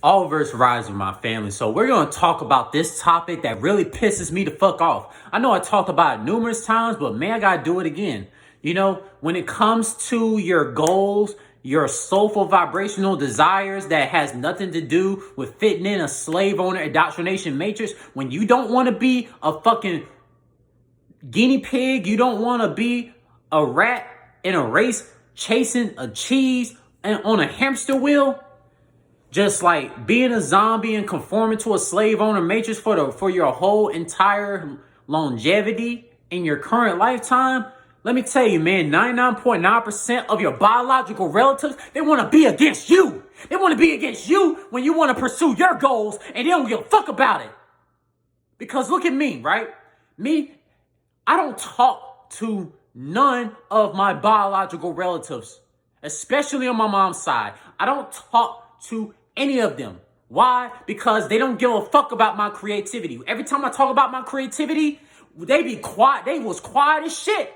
All verse rise with my family. So we're going to talk about this topic that really pisses me the fuck off. I know I talked about it numerous times, but man, I got to do it again. You know, when it comes to your goals, your soulful vibrational desires that has nothing to do with fitting in a slave owner indoctrination matrix, when you don't want to be a fucking guinea pig, you don't want to be a rat in a race chasing a cheese and on a hamster wheel, just like being a zombie and conforming to a slave owner matrix for your whole entire longevity in your current lifetime. Let me tell you, man, 99.9% of your biological relatives, they want to be against you. They want to be against you when you want to pursue your goals, and they don't give a fuck about it. Because look at me, right? Me, I don't talk to none of my biological relatives, especially on my mom's side. I don't talk to any of them. Why? Because they don't give a fuck about my creativity. Every time I talk about my creativity, they be quiet. They was quiet as shit.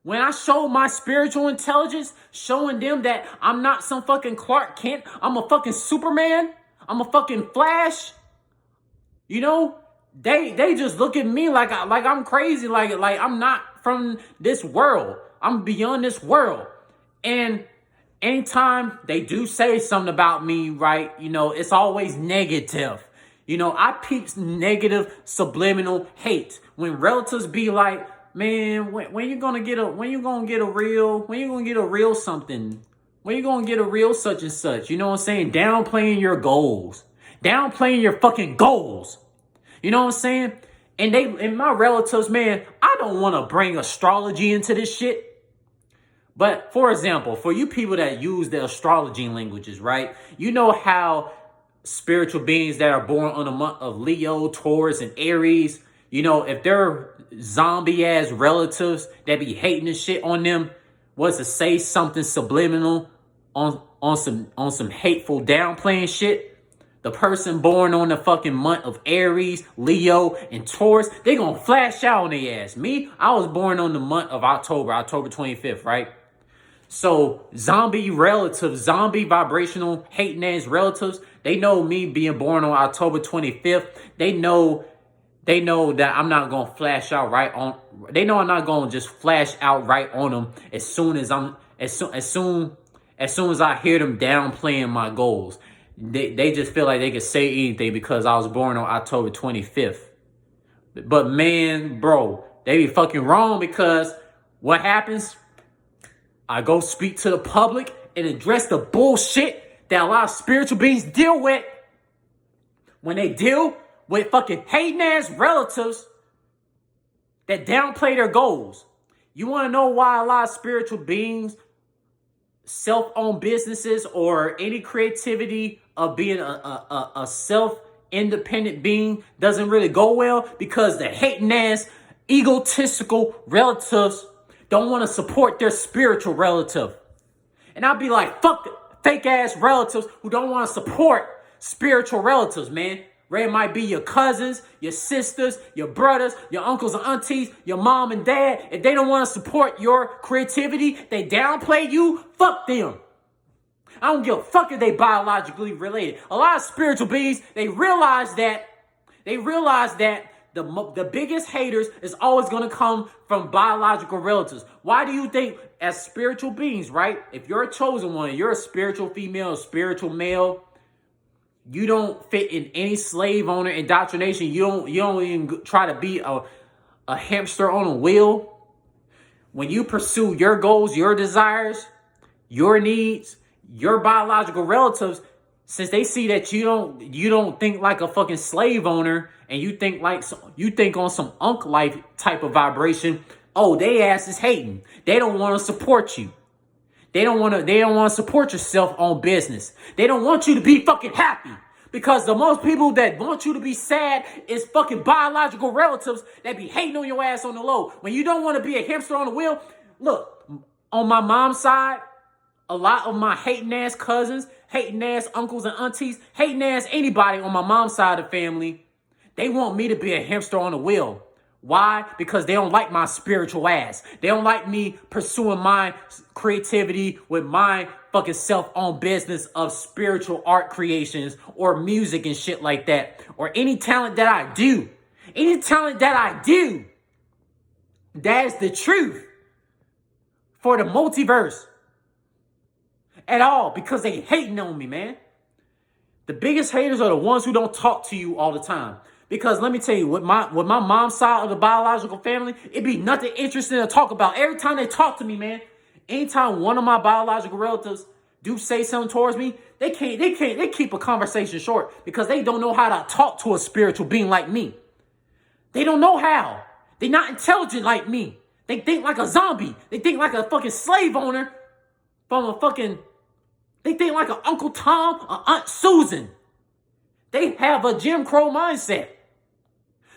When I show my spiritual intelligence, showing them that I'm not some fucking Clark Kent, I'm a fucking Superman, I'm a fucking Flash, you know, they just look at me like I'm crazy, like I'm not from this world. I'm beyond this world. And anytime they do say something about me, right, you know, it's always negative. You know, I peep negative subliminal hate. When relatives be like, man, when you gonna get a real something? When you gonna get a real such and such? You know what I'm saying? Downplaying your goals. Downplaying your fucking goals. You know what I'm saying? And my relatives, man, I don't want to bring astrology into this shit. But for example, for you people that use the astrology languages, right? You know how spiritual beings that are born on the month of Leo, Taurus, and Aries, you know, if they're zombie ass relatives that be hating this shit on them, was to say something subliminal on some hateful downplaying shit. The person born on the fucking month of Aries, Leo, and Taurus, they gonna flash out on their ass. Me, I was born on the month of October 25th, right? So zombie relatives, zombie vibrational hating ass relatives, they know me being born on October 25th. They know that I'm not gonna flash out right on. They know I'm not gonna just flash out right on them as soon as I hear them downplaying my goals. They just feel like they could say anything because I was born on October 25th. But man, bro, they be fucking wrong, because what happens? I go speak to the public and address the bullshit that a lot of spiritual beings deal with when they deal with fucking hating ass relatives that downplay their goals. You want to know why a lot of spiritual beings, self-owned businesses, or any creativity of being a self-independent being doesn't really go well? Because the hating ass, egotistical relatives don't want to support their spiritual relative. And I'll be like, fuck fake ass relatives who don't want to support spiritual relatives, man. It might be your cousins, your sisters, your brothers, your uncles and aunties, your mom and dad. If they don't want to support your creativity, they downplay you, fuck them. I don't give a fuck if they biologically related. A lot of spiritual beings, they realize that the biggest haters is always going to come from biological relatives. Why do you think, as spiritual beings, right? If you're a chosen one, you're a spiritual female, a spiritual male, you don't fit in any slave owner indoctrination. You don't even try to be a hamster on a wheel. When you pursue your goals, your desires, your needs, your biological relatives, since they see that you don't think like a fucking slave owner, and you think on some unk life type of vibration, oh, they ass is hating. They don't want to support you. They don't want to support your self-owned business. They don't want you to be fucking happy. Because the most people that want you to be sad is fucking biological relatives that be hating on your ass on the low. When you don't want to be a hamster on the wheel, look, on my mom's side, a lot of my hating ass cousins, hating ass uncles and aunties, hating ass anybody on my mom's side of the family, they want me to be a hamster on the wheel. Why? Because they don't like my spiritual ass. They don't like me pursuing my creativity with my fucking self-owned business of spiritual art creations or music and shit like that. Or any talent that I do. Any talent that I do. That is the truth. For the multiverse. At all. Because they hating on me, man. The biggest haters are the ones who don't talk to you all the time. Because let me tell you, with my mom's side of the biological family, it'd be nothing interesting to talk about. Every time they talk to me, man, anytime one of my biological relatives do say something towards me, they keep a conversation short because they don't know how to talk to a spiritual being like me. They don't know how. They're not intelligent like me. They think like a zombie. They think like a fucking slave owner from a fucking... They think like an Uncle Tom or Aunt Susan. They have a Jim Crow mindset.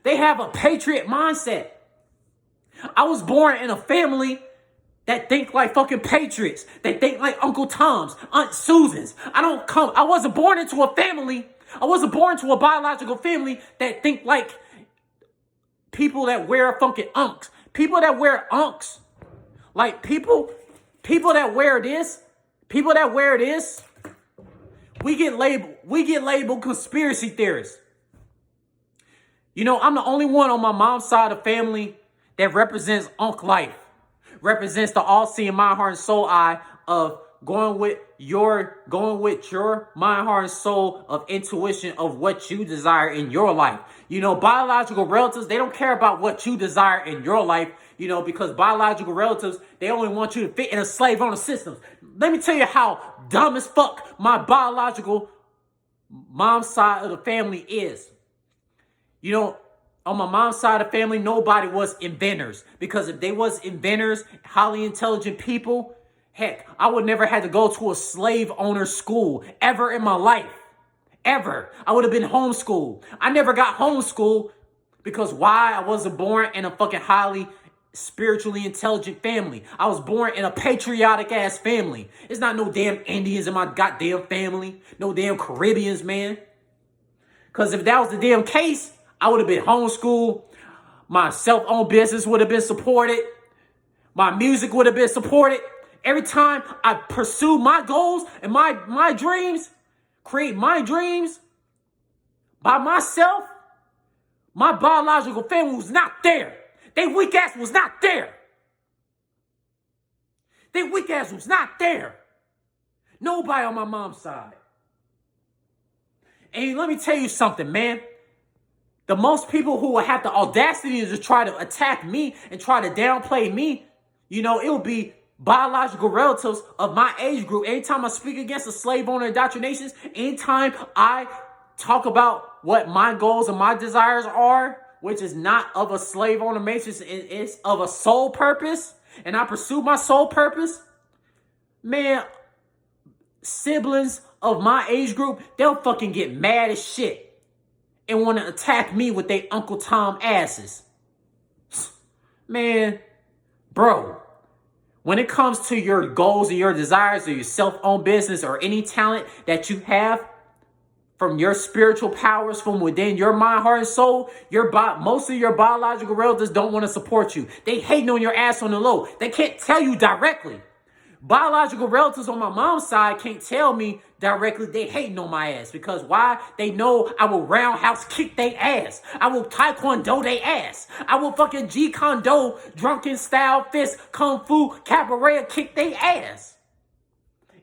They have a patriot mindset. I was born in a family that think like fucking patriots. They think like Uncle Toms, Aunt Susans. I wasn't born into a family. I wasn't born into a biological family that think like people that wear fucking unks. People that wear unks. Like people that wear this. People that wear this. We get labeled conspiracy theorists. You know, I'm the only one on my mom's side of the family that represents Unk life. Represents the all-seeing mind, heart, and soul eye of going with your mind, heart, and soul of intuition of what you desire in your life. You know, biological relatives, they don't care about what you desire in your life, you know, because biological relatives, they only want you to fit in a slave owner system. Let me tell you how dumb as fuck my biological mom's side of the family is. You know, on my mom's side of the family, nobody was inventors. Because if they was inventors, highly intelligent people, heck, I would never have to go to a slave owner school ever in my life. Ever. I would have been homeschooled. I never got homeschooled because why? I wasn't born in a fucking highly spiritually intelligent family. I was born in a patriotic ass family. It's not no damn Indians in my goddamn family. No damn Caribbeans, man. Because if that was the damn case, I would have been homeschooled. My self-owned business would have been supported. My music would have been supported. Every time I pursue my goals and my dreams, create my dreams by myself, my biological family was not there. They weak ass was not there. They weak ass was not there. Nobody on my mom's side. And let me tell you something, man. The most people who will have the audacity to try to attack me and try to downplay me, you know, it will be biological relatives of my age group. Anytime I speak against the slave owner indoctrinations, anytime I talk about what my goals and my desires are, which is not of a slave owner matrix, it's of a soul purpose, and I pursue my soul purpose, man, siblings of my age group, they'll fucking get mad as shit and want to attack me with their Uncle Tom asses. Man, bro, when it comes to your goals and your desires or your self-owned business or any talent that you have from your spiritual powers from within your mind, heart, and soul, most of your biological relatives don't want to support you. They hating on your ass on the low. They can't tell you directly. Biological relatives on my mom's side can't tell me directly they hating on my ass. Because why? They know I will roundhouse kick their ass. I will taekwondo their ass. I will fucking Jeet Kune Do, drunken style fist, kung fu, capoeira kick their ass.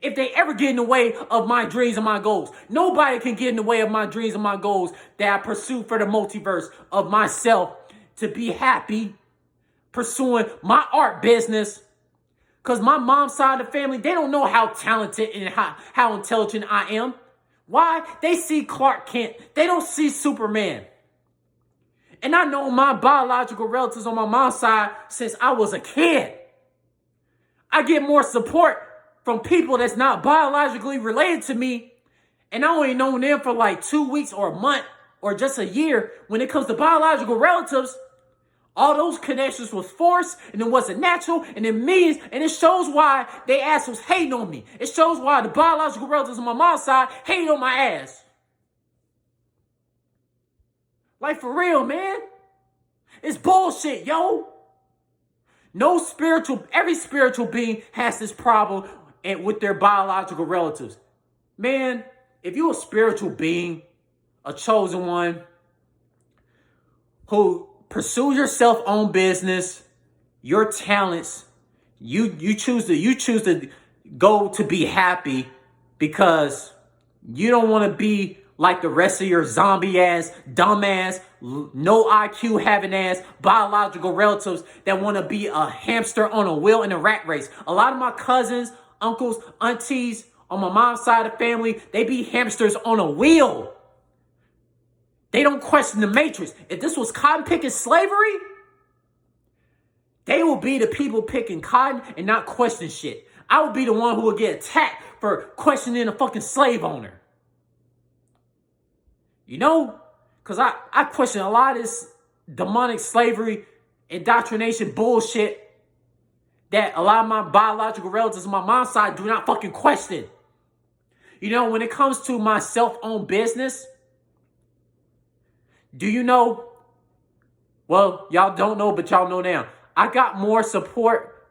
If they ever get in the way of my dreams and my goals. Nobody can get in the way of my dreams and my goals that I pursue for the multiverse of myself to be happy, pursuing my art business. Because my mom's side of the family, they don't know how talented and how intelligent I am. Why? They see Clark Kent. They don't see Superman. And I know my biological relatives on my mom's side since I was a kid. I get more support from people that's not biologically related to me. And I only known them for like 2 weeks or a month or just a year. When it comes to biological relatives, all those connections was forced, and it wasn't natural, and it means, and it shows why they ass was hating on me. It shows why the biological relatives on my mom's side hating on my ass. Like, for real, man. It's bullshit, yo. Every spiritual being has this problem with their biological relatives. Man, if you're a spiritual being, a chosen one, who pursues your self-owned business, your talents, you choose to go to be happy because you don't want to be like the rest of your zombie ass, dumb ass, no IQ having ass biological relatives that want to be a hamster on a wheel in a rat race. A lot of my cousins, uncles, aunties on my mom's side of the family, they be hamsters on a wheel. They don't question the matrix. If this was cotton picking slavery, they will be the people picking cotton and not question shit. I would be the one who would get attacked for questioning a fucking slave owner. You know? Because I question a lot of this demonic slavery, indoctrination bullshit that a lot of my biological relatives on my mom's side do not fucking question. You know, when it comes to my self-owned business, do you know? Well, y'all don't know, but y'all know now. I got more support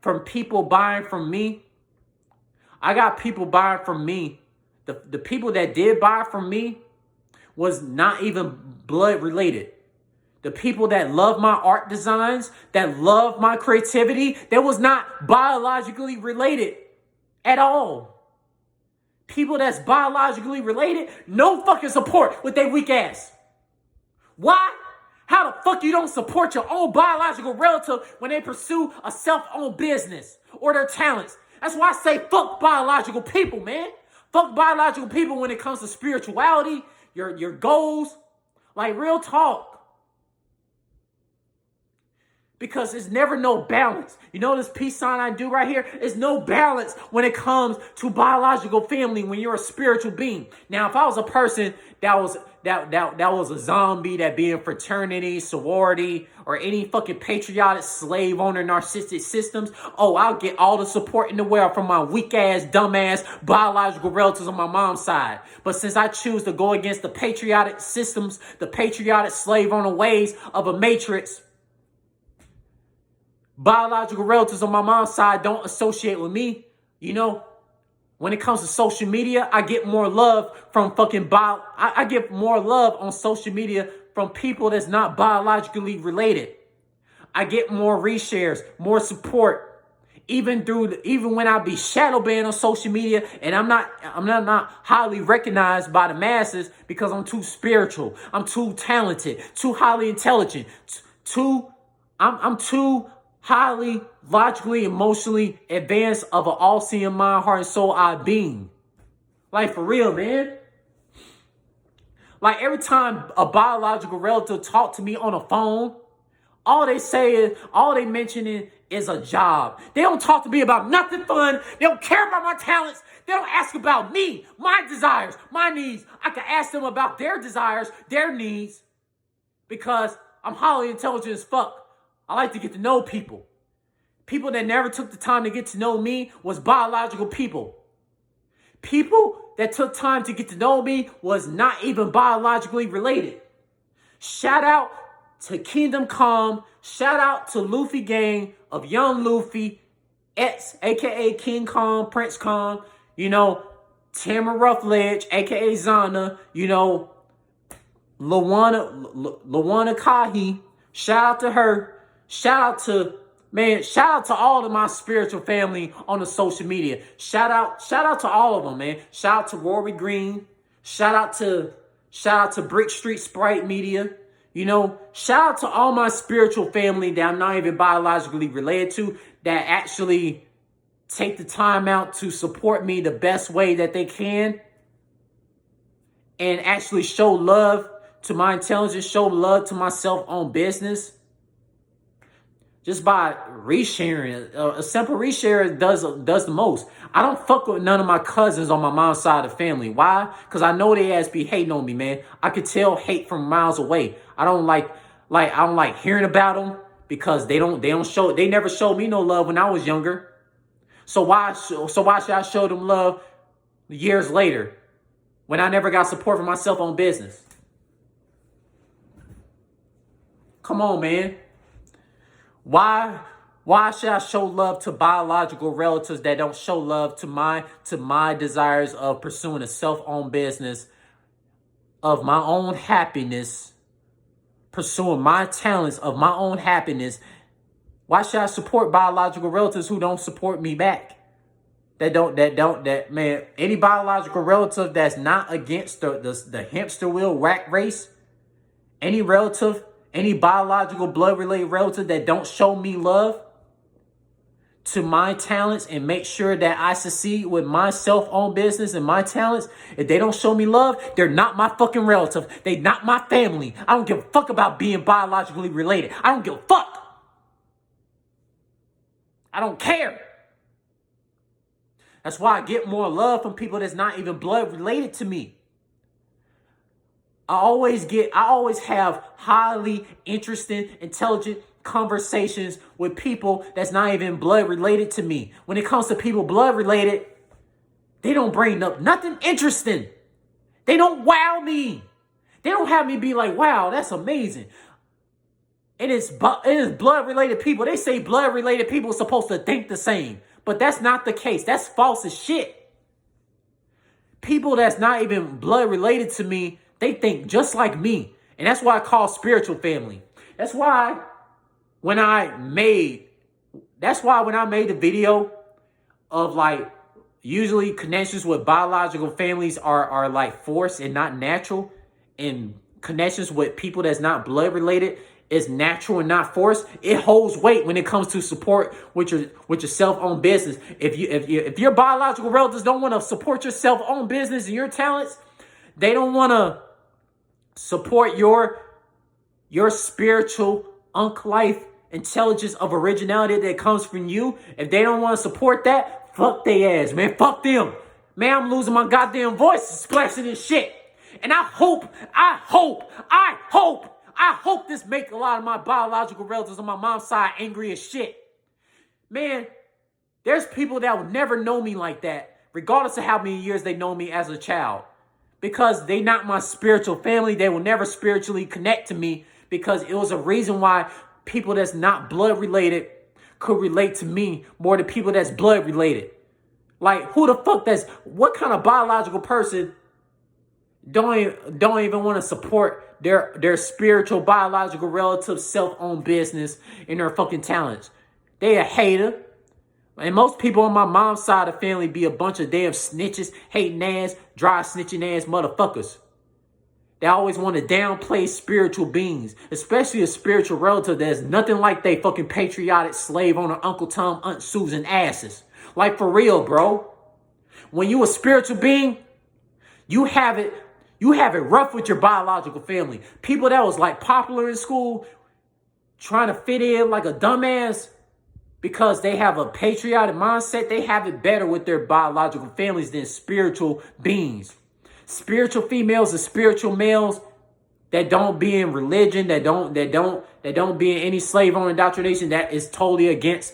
from people buying from me. I got people buying from me. The people that did buy from me was not even blood related. The people that love my art designs, that love my creativity, that was not biologically related at all. People that's biologically related, no fucking support with their weak ass. Why? How the fuck you don't support your own biological relative when they pursue a self-owned business or their talents? That's why I say fuck biological people, man. Fuck biological people when it comes to spirituality, your goals. Like, real talk. Because there's never no balance. You know this peace sign I do right here? There's no balance when it comes to biological family when you're a spiritual being. Now, if I was a person that was a zombie that be in fraternity, sorority, or any fucking patriotic slave owner narcissistic systems, oh, I'll get all the support in the world from my weak ass, dumb ass biological relatives on my mom's side. But since I choose to go against the patriotic systems, the patriotic slave owner ways of a matrix, biological relatives on my mom's side don't associate with me. You know, when it comes to social media, I get more love from I get more love on social media from people that's not biologically related. I get more reshares, more support, even when I be shadow banned on social media, and I'm not highly recognized by the masses because I'm too spiritual, I'm too talented, too highly intelligent, I'm too highly, logically, emotionally advanced of an all-seeing mind, heart, and soul I being. Like, for real, man. Like, every time a biological relative talk to me on the phone, all they mentioning is a job. They don't talk to me about nothing fun. They don't care about my talents. They don't ask about me, my desires, my needs. I can ask them about their desires, their needs, because I'm highly intelligent as fuck. I like to get to know people. People that never took the time to get to know me was biological people. People that took time to get to know me was not even biologically related. Shout out to Kingdom Come. Shout out to Luffy Gang of Young Luffy, X, a.k.a. King Kong, Prince Kong. You know, Tamara Ruffledge, a.k.a. Zana. You know, Lawana Kahi. Shout out to her. Shout out to all of my spiritual family on the social media. Shout out to all of them, man. Shout out to Rory Green. Shout out to Brick Street Sprite Media. You know, shout out to all my spiritual family that I'm not even biologically related to, that actually take the time out to support me the best way that they can, and actually show love to my intelligence, show love to my self-owned business. Just by resharing. A simple reshare does the most. I don't fuck with none of my cousins on my mom's side of the family. Why? Because I know they ass be hating on me, man. I could tell hate from miles away. I don't like hearing about them because they never showed me no love when I was younger. So why should I show them love years later when I never got support from my self-owned business? Come on, man. Why should I show love to biological relatives that don't show love to my desires of pursuing a self-owned business, of my own happiness, pursuing my talents of my own happiness? Why should I support biological relatives who don't support me back? Man, any biological relative that's not against the hamster wheel rat race, any relative, any biological blood related relative that don't show me love to my talents and make sure that I succeed with my self-owned business and my talents, if they don't show me love, they're not my fucking relative. They not my family. I don't give a fuck about being biologically related. I don't give a fuck. I don't care. That's why I get more love from people that's not even blood related to me. I always have highly interesting, intelligent conversations with people that's not even blood related to me. When it comes to people blood related, they don't bring up nothing interesting. They don't wow me. They don't have me be like, wow, that's amazing. It is blood related people. They say blood related people are supposed to think the same. But that's not the case. That's false as shit. People that's not even blood related to me, they think just like me. And that's why I call spiritual family. That's why when I made the video of like, usually connections with biological families are like forced and not natural. And connections with people that's not blood related is natural and not forced. It holds weight when it comes to support with your self-owned business. If your biological relatives don't want to support your self-owned business and your talents, they don't want to support your spiritual life intelligence of originality that comes from you. If they don't want to support that, fuck they ass, man. Fuck them. Man, I'm losing my goddamn voice splashing this shit. And I hope this make a lot of my biological relatives on my mom's side angry as shit. Man, there's people that would never know me like that, regardless of how many years they know me as a child. Because they not my spiritual family. They will never spiritually connect to me because it was a reason why people that's not blood related could relate to me more than people that's blood related. Like, who the fuck what kind of biological person don't even want to support their spiritual biological relative's self-owned business and their fucking talents? They a hater. And most people on my mom's side of the family be a bunch of damn snitches, hating ass, dry snitching ass motherfuckers. They always want to downplay spiritual beings, especially a spiritual relative that's nothing like they fucking patriotic slave owner Uncle Tom, Aunt Susan asses. Like, for real, bro. When you a spiritual being, you have it rough with your biological family. People that was like popular in school, trying to fit in like a dumbass, because they have a patriotic mindset, they have it better with their biological families than spiritual beings. Spiritual females and spiritual males that don't be in religion, that don't be in any slave owner indoctrination, that is totally against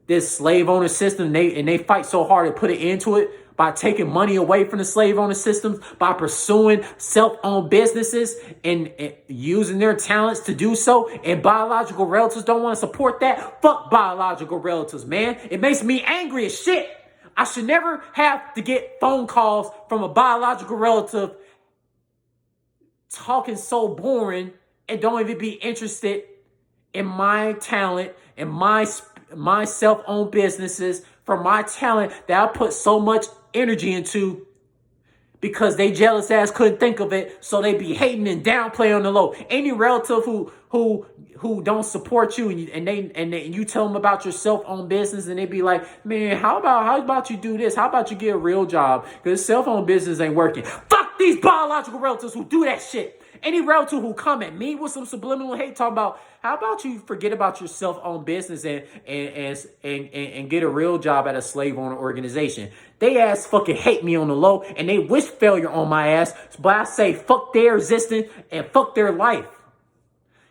this slave owner system. And they fight so hard to put an end to it by taking money away from the slave owner systems, by pursuing self-owned businesses and using their talents to do so. And biological relatives don't want to support that. Fuck biological relatives, man. It makes me angry as shit. I should never have to get phone calls from a biological relative talking so boring and don't even be interested in my talent and my self-owned businesses for my talent that I put so much energy into, because they jealous ass couldn't think of it, so they be hating and downplay on the low. Any relative who don't support you and you tell them about your self-owned business and they be like, man, how about you do this? How about you get a real job? Because self-owned business ain't working. Fuck these biological relatives who do that shit. Any relative who come at me with some subliminal hate talking about, how about you forget about your self-owned business and get a real job at a slave owner organization? They ass fucking hate me on the low and they wish failure on my ass. But I say fuck their existence and fuck their life.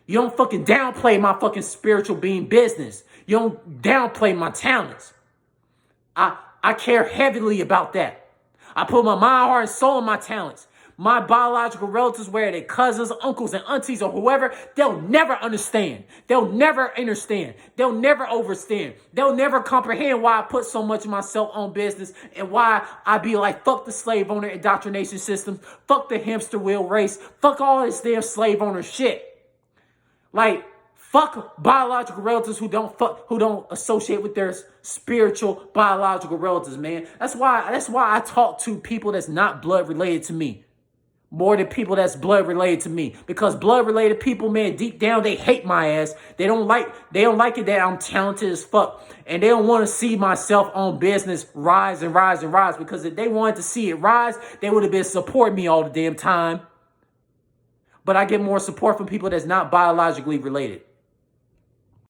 You don't fucking downplay my fucking spiritual being business. You don't downplay my talents. I care heavily about that. I put my mind, heart, and soul in my talents. My biological relatives, whether they're cousins, uncles, and aunties, or whoever, they'll never understand. They'll never understand. They'll never understand. They'll never comprehend why I put so much of myself on business and why I be like, fuck the slave owner indoctrination systems, fuck the hamster wheel race, fuck all this damn slave owner shit. Like, fuck biological relatives who don't associate with their spiritual biological relatives, man. That's why I talk to people that's not blood related to me more than people that's blood related to me. Because blood related people, man, deep down they hate my ass. They don't like it that I'm talented as fuck. And they don't want to see myself on business rise and rise and rise. Because if they wanted to see it rise, they would have been supporting me all the damn time. But I get more support from people that's not biologically related.